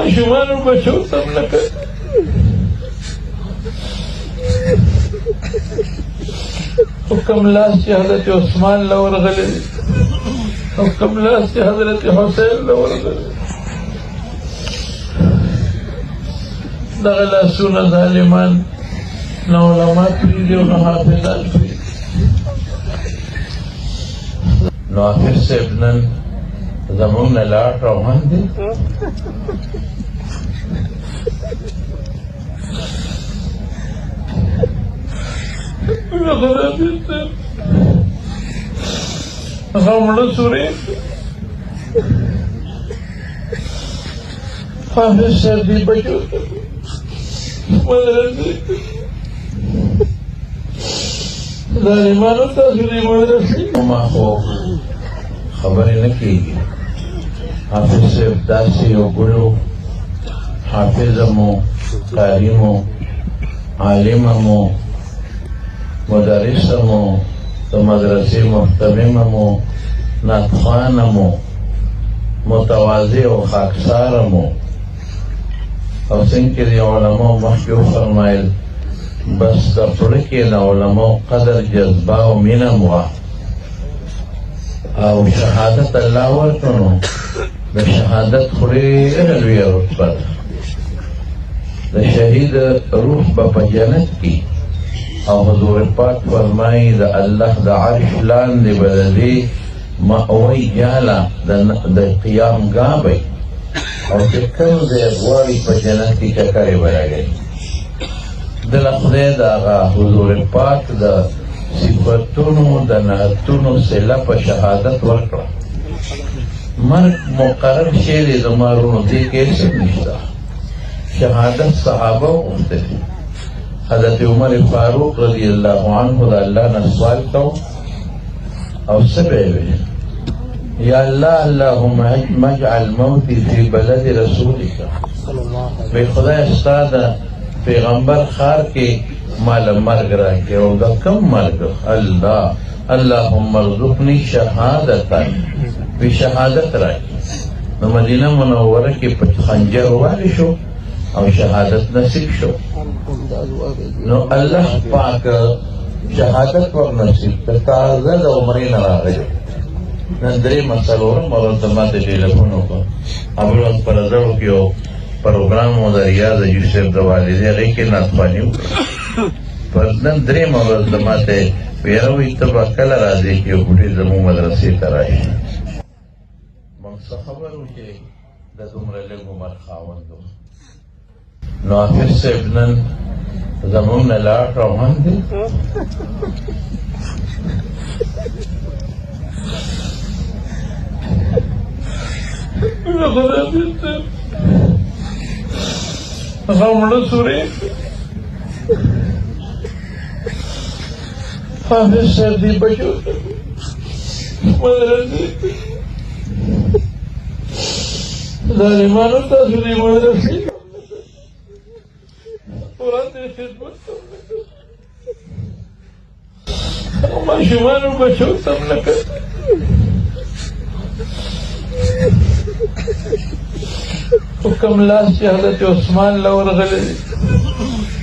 ماشومانو بچو تم لکه حکم لاس چې حضرت عثمان لورغلی حکم لاس چې حضرت حسین لورغلی دغه لاسونه ظالمان نه علما پرېږدي او نه حافظان پرېږدي. نو حافظ صاحب نن زمونږ نه لاړ روان دی. غمړه سورې حافظ صاحب دی بچو مدرسې ظالمانو تاسو دی مدرسې ما خو خبرې نه کېږي. حافظ صاحب داسې یو ګلو حافظ مو قاري مو عالم مو مدرس مو د مدرسې محتمم مو ناطخوان مو متواضع او خاکسار مو او څنګه د علماء مخکې وفرمایل بس د زړه کې د علماء قدر جذبه او مینه وه او شهادت الله ورکړو نو د شهادت خو ډېره لویه رتبه ده. د شهید روح به په جنت کې او حضور پاک فرمایي د الله د عرش لاندې به د دې مأوی جاله د قیامګاه به او چې کوم ځای غواړي په جنت کې چکرې به راګوي. دله خدای د هغه حضور پاک د صفتونو د نعتونو صله په شهادت ورکړه. مرګ مقرر شی دی زما وروڼو، دې کې هېڅ نشته. شهادت صحابه وغوښتلې. حضرت عمر فاروق رضی الله عنه د الله نه سوال کو او څه به یې ویل؟ یا الله اللهم اجعل موتی فی بلد رسولک. وی خدای ستا د پیغمبر ښار کې ماله مرګ راکړې او دا کم مرګ؟ الله اللهم ارزقني شهادتا، وی شهادت راکړي. نو مدینه منوره کې په خنجر والی شو او شهادت نصیب شو. نو الله پاک شهادت ور نصیب کړه. تازه د عمرې نه راغلی. نن درېیمه څلورم ورځ ما ته ټېلیفون وکړ. ابوالوز په رضړو کې یو پروګرام و د ریاض یوسف د والدې، هغې کې نعتخواني وکړه. پر نن درېیمه ورځ د ما ته ویره وایي ته به کله راځې چې یو بوډۍ زموږ مدرسې ته راشي. موږ څه خبر وو چې د دومره لږ عمر خاوند و. نو حافظ صاحب نن زمونږ نه لاړ روان دی. غمړه سورې حافظ صاحب دی بچو مدرسې ظالمانو تاسو دی مدرسې ماشومانو بچو تم لکه حکم لاس چې حضرت عثمان لورغلی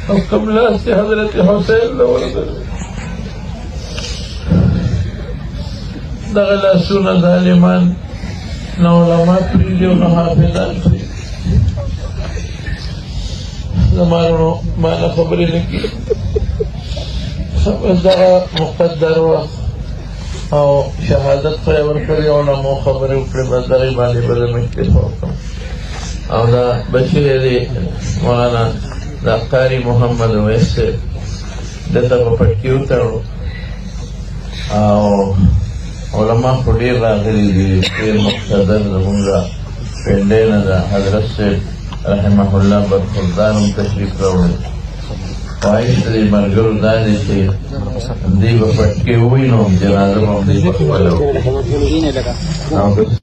حکم لاس چې حضرت حسین لورغلی دغه لاسونه ظالمان نه علما پرېږدي او نه حافظان پرېږدي. زما وروڼو ما نه خبرې نه کېږي. دغه مقدر وخت او شهادت خو یې ورکړې او علماو خبرې وکړې، بس دغې باندې به زه اکتفا وکړم. او دا بچی دی مولانا دا قاري محمد اویس صاحب، دلته په پټکي وتړو او علما خو ډېر راغلي دي. ډېر مقتدر زمونږ پنډۍ نه ده حضرت صاحب رحمه الله برخوردار هم تشریف راوړی. خواهش د دې ملګرو دا دی چې دوی به پټکې ووینو جنازه به هم دوی په خپله وکړي.